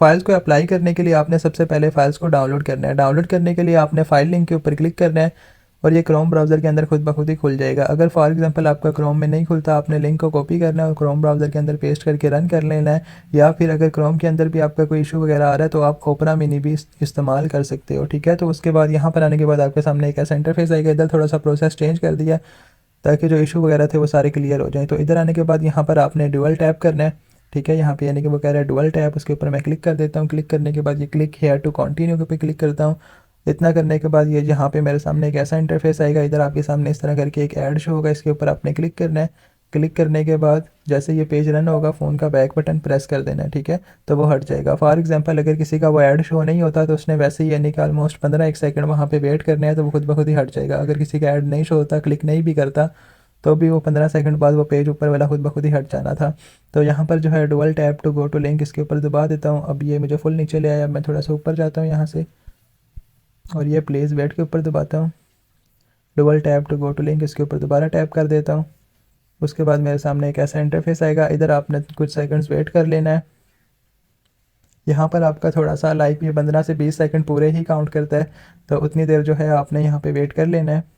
Files को apply करने के लिए आपने सबसे पहले फाइल्स को डाउनलोड करना है। डाउनलोड करने के लिए आपने फाइल लिंक के ऊपर क्लिक करना है और ये क्रोम ब्राउज़र के अंदर खुद ब खुद ही खुल जाएगा। अगर फॉर एग्जांपल आपका क्रोम में नहीं खुलता, आपने लिंक को कॉपी करना है और क्रोम ब्राउज़र के अंदर पेस्ट करके रन कर लेना है। या फिर अगर क्रोम के अंदर भी आपका कोई इशू वगैरह आ रहा है तो आप ओपरा मिनी भी इस्तेमाल कर सकते हो, ठीक है। तो उसके बाद यहाँ पर आने के बाद आपके सामने एक ऐसा इंटरफेस आएगा। इधर थोड़ा सा प्रोसेस चेंज कर दिया ताकि जो इशू वगैरह थे वो सारे क्लियर हो जाएँ। तो इधर आने के बाद यहाँ पर आपने डुअल टैप करना है, ठीक है। यहाँ पे यानी कि वो कह रहा है डुअल टैप, उसके ऊपर मैं क्लिक कर देता हूँ। क्लिक करने के बाद ये क्लिक हेयर टू कंटिन्यू के ऊपर क्लिक करता हूँ। इतना करने के बाद ये यहाँ पे मेरे सामने एक ऐसा इंटरफेस आएगा। इधर आपके सामने इस तरह करके एक ऐड शो होगा, इसके ऊपर आपने क्लिक करना है। क्लिक करने के बाद जैसे ये पेज रन होगा, फ़ोन का बैक बटन प्रेस कर देना है, ठीक है। तो वो हट जाएगा। फॉर एग्जांपल अगर किसी का वो ऐड शो नहीं होता तो उसने वैसे ही यानी कि ऑलमोस्ट 15 सेकंड वहाँ पे वेट करने हैं तो वो खुद ब खुद ही हट जाएगा। अगर किसी का ऐड नहीं शो होता, क्लिक नहीं भी करता, तो भी वो 15 सेकंड बाद वो पेज ऊपर वाला खुद ब खुद ही हट जाना था। तो यहाँ पर जो है dual tap to go to link, इसके ऊपर दबा देता हूँ। अब ये मुझे फुल नीचे ले आया। मैं थोड़ा सा ऊपर जाता हूँ यहाँ से और ये प्लेस वेट के ऊपर दबाता हूँ। Dual tap to go to link, इसके ऊपर दोबारा टैप कर देता हूँ। उसके बाद मेरे सामने एक ऐसा इंटरफेस आएगा। इधर आपने कुछ सेकंड्स वेट कर लेना है। यहाँ पर आपका थोड़ा सा लाइक ये 15 से 20 सेकंड पूरे ही काउंट करता है, तो उतनी देर जो है आपने यहाँ पे वेट कर लेना है।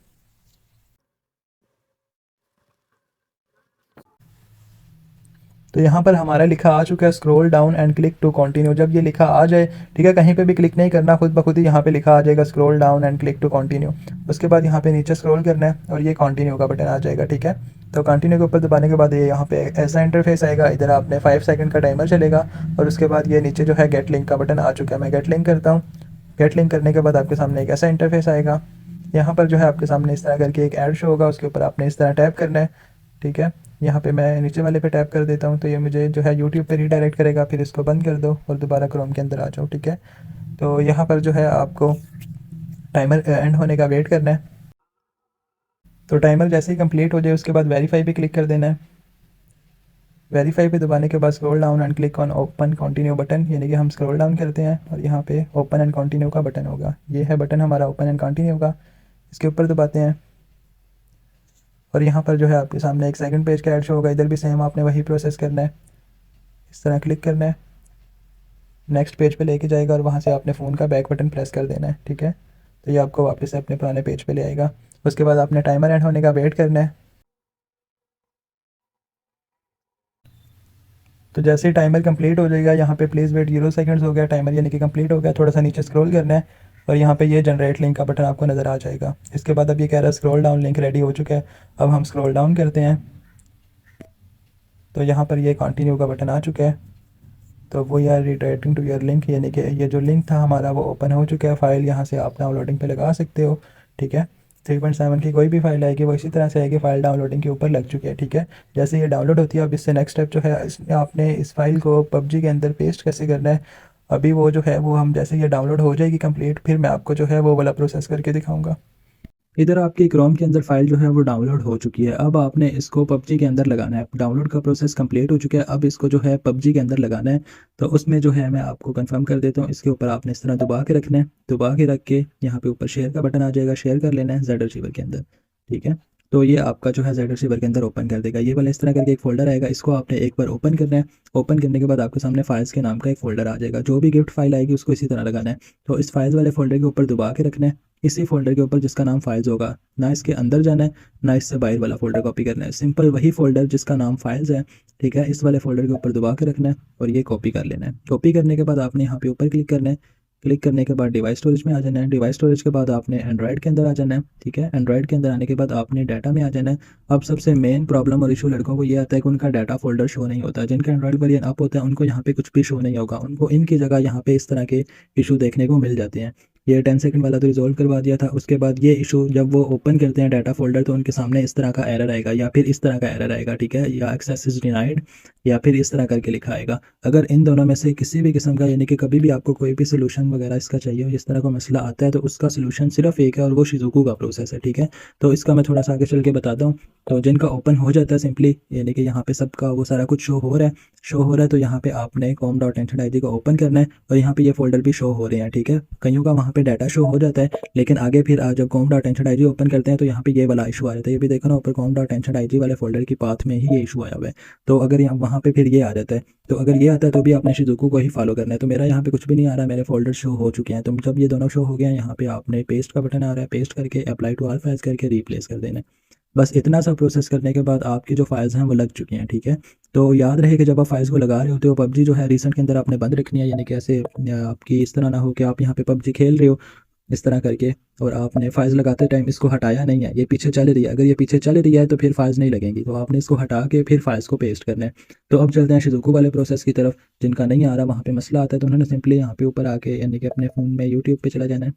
तो यहाँ पर हमारा लिखा आ चुका है scroll down and click to continue. जब ये लिखा आ जाए, ठीक है, कहीं पे भी क्लिक नहीं करना, खुद ब खुद ही यहाँ पे लिखा आ जाएगा scroll down and click to continue. उसके बाद यहाँ पे नीचे स्क्रॉल करना है और ये कंटिन्यू का बटन आ जाएगा, ठीक है। तो कंटिन्यू के ऊपर दबाने के बाद ये यहाँ पे ऐसा इंटरफेस आएगा। इधर आपने 5 सेकंड का टाइमर चलेगा और उसके बाद ये नीचे जो है गेट लिंक का बटन आ चुका है। मैं गेट लिंक करता हूँ। गेट लिंक करने के बाद आपके सामने एक ऐसा इंटरफेस आएगा। यहाँ पर जो है आपके सामने इस तरह करके एक ऐड शो होगा, उसके ऊपर आपने इस तरह टैप करना है, ठीक है। यहाँ पे मैं नीचे वाले पे टैप कर देता हूँ तो ये मुझे जो है यूट्यूब पे रीडायरेक्ट करेगा। फिर इसको बंद कर दो और दोबारा क्रोम के अंदर आ जाओ, ठीक है। तो यहाँ पर जो है आपको टाइमर एंड होने का वेट करना है। तो टाइमर जैसे ही कंप्लीट हो जाए उसके बाद वेरीफाई पे क्लिक कर देना है। वेरीफाई पे दबाने के बाद scroll down and click on open continue button, यानी कि हम स्क्रॉल डाउन करते हैं और यहाँ पे ओपन एंड कंटिन्यू का बटन होगा। ये है बटन हमारा ओपन एंड कंटिन्यू का। इसके ऊपर दबाते हैं और यहाँ पर जो है आपके सामने एक सेकंड पेज का ऐड शो होगा। इधर भी सेम आपने वही प्रोसेस करना है। इस तरह क्लिक करना है, नेक्स्ट पेज पे लेके जाएगा और वहाँ से आपने फ़ोन का बैक बटन प्रेस कर देना है, ठीक है। तो ये आपको वापस से अपने पुराने पेज पे ले आएगा। उसके बाद आपने टाइमर एंड होने का वेट करना है। तो जैसे ही टाइमर कंप्लीट हो जाएगा, यहाँ पे प्लीज़ वेट 0 सेकंड्स हो गया टाइमर, यानी कि कंप्लीट हो गया। थोड़ा सा नीचे स्क्रॉल करना है और यहाँ पे ये जनरेट लिंक का बटन आपको नज़र आ जाएगा। इसके बाद अब ये कह रहा है स्क्रॉल डाउन लिंक रेडी हो चुका है। अब हम स्क्रॉल डाउन करते हैं तो यहाँ पर ये कंटिन्यू का बटन आ चुका है। तो वो यार रिडायरेक्टिंग टू योर लिंक, यानी कि ये जो लिंक था हमारा वो ओपन हो चुका है। फाइल यहाँ से आप डाउनलोडिंग पे लगा सकते हो, ठीक है। 3.7 की कोई भी फाइल आएगी वो इसी तरह से आएगी, फाइल डाउनलोडिंग के ऊपर लग चुकी है, ठीक है। जैसे ये डाउनलोड होती है अब इससे नेक्स्ट स्टेप जो है आपने इस फाइल को पबजी के अंदर पेस्ट कैसे करना है। अभी वो जो है वो हम जैसे ये डाउनलोड हो जाएगी कंप्लीट, फिर मैं आपको जो है वो वाला प्रोसेस करके दिखाऊँगा। इधर आपकी क्रोम के अंदर फाइल जो है वो डाउनलोड हो चुकी है। अब आपने इसको पबजी के अंदर लगाना है। डाउनलोड का प्रोसेस कंप्लीट हो चुका है। अब इसको जो है पबजी के अंदर लगाना है। तो उसमें जो है मैं आपको कंफर्म कर देता हूँ। इसके ऊपर आपने इस तरह दबा के रखना है। दबा के रख के यहाँ पे ऊपर शेयर का बटन आ जाएगा, शेयर कर लेना है जेड रिसीवर के अंदर, ठीक है। तो ये आपका जो है जेड रिसीवर के अंदर ओपन कर देगा। ये वाला इस तरह करके एक फोल्डर आएगा, इसको आपने एक बार ओपन करना है। ओपन करने के बाद आपके सामने फाइल्स के नाम का एक फोल्डर आ जाएगा। जो भी गिफ्ट फाइल आएगी उसको इसी तरह लगाना है। तो इस फाइल्स वाले फोल्डर के ऊपर दबा के रखना है, इसी फोल्डर के ऊपर जिसका नाम फाइल्स होगा, ना इसके अंदर जाना है ना इससे बाहर वाला फोल्डर कॉपी करना है। सिंपल वही फोल्डर जिसका नाम फाइल्स है, ठीक है, इस वाले फोल्डर के ऊपर दबा के रखना है और ये कॉपी कर लेना है। कॉपी करने के बाद आपने यहाँ पे ऊपर क्लिक करना है। क्लिक करने के बाद डिवाइस स्टोरेज में आ जाना है। डिवाइस स्टोरेज के बाद आपने एंड्रॉइड के अंदर आ जाना है, ठीक है। एंड्रॉइड के अंदर आने के बाद आपने डाटा में आ जाना है। अब सबसे मेन प्रॉब्लम और इशू लड़कों को ये आता है कि उनका डाटा फोल्डर शो नहीं होता। जिनका एंड्रॉइड वेरिएंट अप होता है उनको यहाँ पे कुछ भी शो नहीं होगा। उनको इनकी जगह यहाँ पे इस तरह के इशू देखने को मिल जाते हैं। ये 10 सेकंड वाला तो रिजॉल्व करवा दिया था। उसके बाद ये इशू जब वो ओपन करते हैं डाटा फोल्डर तो उनके सामने इस तरह का एरर आएगा या फिर इस तरह का एरर आएगा, ठीक है, या एक्सेस इज डिनाइड या फिर इस तरह करके लिखा आएगा। अगर इन दोनों में से किसी भी किस्म का, यानी कि कभी भी आपको कोई भी सोल्यूशन वगैरह इसका चाहिए हो, इस तरह का मसला आता है तो उसका सोल्यूशन सिर्फ एक है और वो शिजुकू का प्रोसेस है, ठीक है। तो इसका मैं थोड़ा सा आगे चल के बताता हूँ। तो जिनका ओपन हो जाता है सिंपली, यानी कि यहाँ पे सबका वो सारा कुछ शो हो रहा है, तो यहाँ पे आपने com.tension id को ओपन करना है और यहाँ पे ये फोल्डर भी शो हो रहे हैं, ठीक है। कईयों का वहाँ पे डाटा शो हो जाता है, लेकिन आगे फिर जब com.tension.ig ओपन करते हैं तो यहाँ पे ये वाला इशू आ जाता है। ये भी देखो ना ऊपर com.tension.ig वाले फोल्डर की पाथ में ही ये इशू आया हुआ है। तो अगर यहाँ वहाँ पे फिर ये आ जाता है, तो अगर ये आता है तो भी आपने शिज़ुकू को ही फॉलो करना है। तो मेरा यहाँ पे कुछ भी नहीं आ रहा, मेरे फोल्डर शो हो चुके हैं। तो जब ये दोनों शो हो गए हैं, यहाँ पे आपने पेस्ट का बटन आ रहा है, पेस्ट करके अप्लाई टू ऑल फाइल्स करके रिप्लेस कर देना है। बस इतना सा प्रोसेस करने के बाद आपकी जो फाइल्स हैं वो लग चुकी हैं, ठीक है। तो याद रहे कि जब आप फाइल्स को लगा रहे होते हो, पबजी जो है रिसेंट के अंदर आपने बंद रखनी है, यानी कि ऐसे आपकी इस तरह ना हो कि आप यहाँ पे पबजी खेल रहे हो इस तरह करके और आपने फाइल्स लगाते टाइम इसको हटाया नहीं है, ये पीछे चल रही है। अगर ये पीछे चल रही है तो फिर फाइल्स नहीं लगेंगी, तो आपने इसको हटा के फिर फाइल्स को पेस्ट करना है। तो अब चलते हैं शिज़ुकू वाले प्रोसेस की तरफ। जिनका नहीं आ रहा, वहाँ पे मसला आता है, तो उन्होंने सिंपली यहाँ पे ऊपर आके यानी कि अपने फ़ोन में यूट्यूब पे चला जाना है।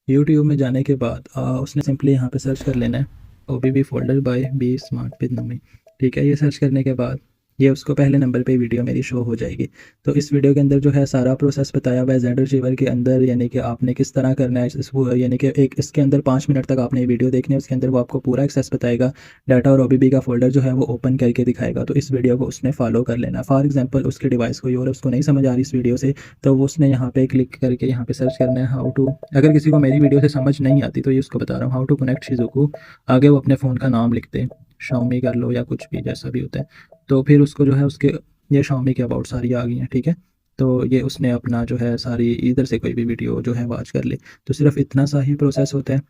यूट्यूब में जाने के बाद उसने सिंपली यहाँ पे सर्च कर लेना है OBB folder by be smart with नमी, ठीक है। ये सर्च करने के बाद ये उसको पहले नंबर पे वीडियो मेरी शो हो जाएगी। तो इस वीडियो के अंदर जो है सारा प्रोसेस बताया हुआ है जेड रिसीवर के अंदर, यानी कि आपने किस तरह करना है यानी कि एक इसके अंदर 5 मिनट तक आपने ये वीडियो देखनी है। उसके अंदर वो आपको पूरा एक्सेस बताएगा, डाटा और OBB का फोल्डर जो है वो ओपन करके दिखाएगा। तो इस वीडियो को उसने फॉलो कर लेना। फॉर एग्जाम्पल उसके डिवाइस कोई और उसको नहीं समझ आ रही इस वीडियो से, तो वो उसने यहाँ पे क्लिक करके यहाँ पे सर्च करना है हाउ टू। अगर किसी को मेरी वीडियो से समझ नहीं आती तो ये उसको बता रहा हूँ, हाउ टू कनेक्ट शिज़ुकू। आगे वो अपने फ़ोन का नाम लिखते हैं, शाओमी कर लो या कुछ भी जैसा भी होता है। तो फिर उसको जो है उसके ये शाओमी के अबाउट सारी आ गई हैं, ठीक है। तो ये उसने अपना जो है सारी इधर से कोई भी वीडियो जो है वॉच कर ली। तो सिर्फ इतना सा ही प्रोसेस होता है।